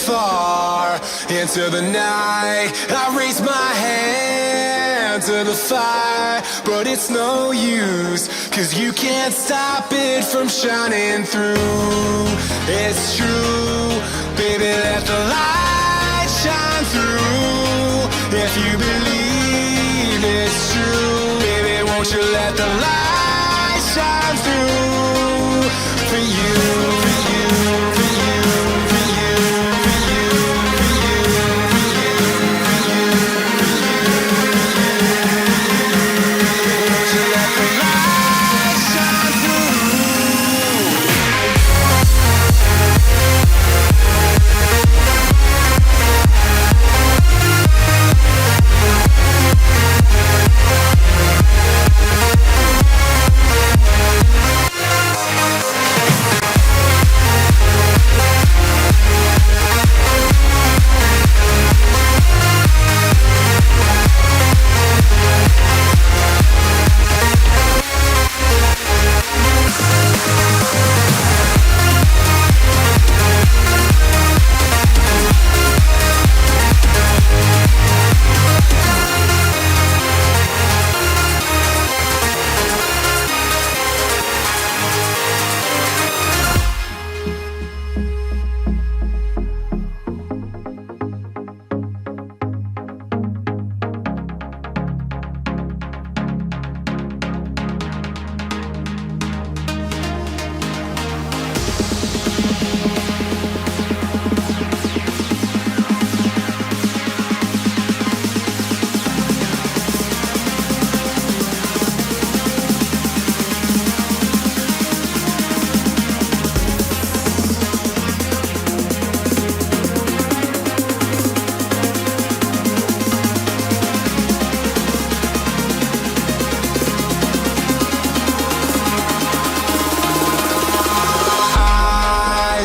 far into the night. I raise my hand to the fire, but it's no use, 'cause you can't stop it from shining through. It's true, baby, let the light shine through. If you believe it's true, baby, won't you let the light shine through for you, for you, for you, for you, for you, for you, for you, for you, won't you let the light shine through?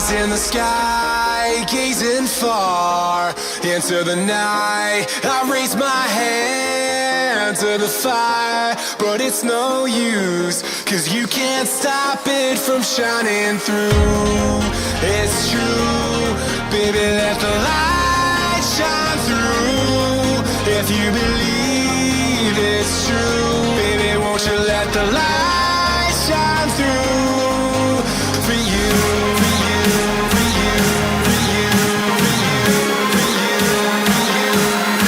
In the sky, gazing far into the night. I raise my hand to the fire, but it's no use, 'cause you can't stop it from shining through. It's true, baby, let the light shine through. If you believe it's true, baby, won't you let the light shine through for you, for you, for you, for you, for you, for you, for you, for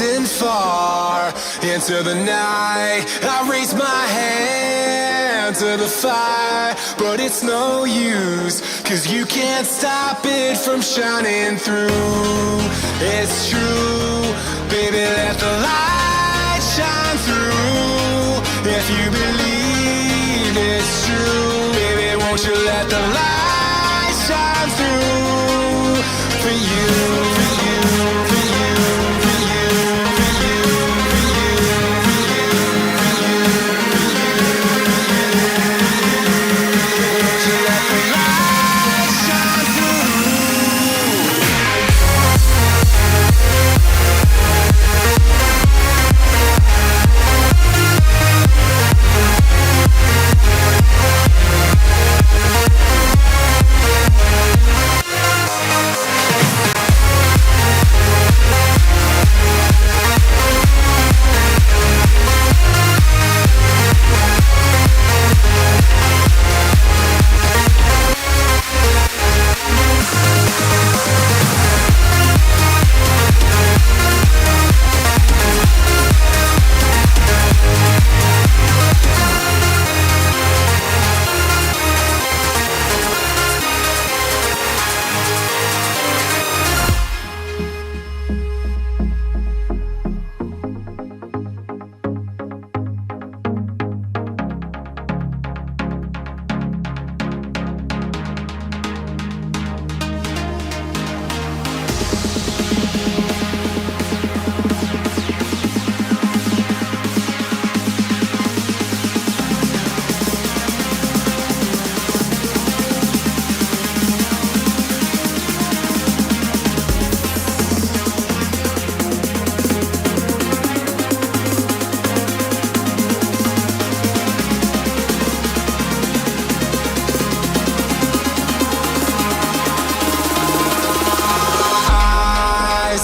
gazing far into the night. I raise my hand to the fire, but it's no use, 'cause you can't stop it from shining through. It's true, baby, let the light shine through. If you believe it's true, baby, won't you let the light shine through for you, for you, for you, for you, for you, for you, for you, for you, won't you let the light shine through?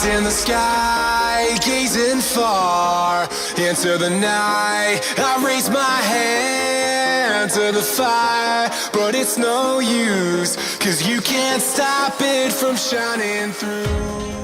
In the sky, gazing far into the night. I raise my hand to the fire, but it's no use, 'cause you can't stop it from shining through.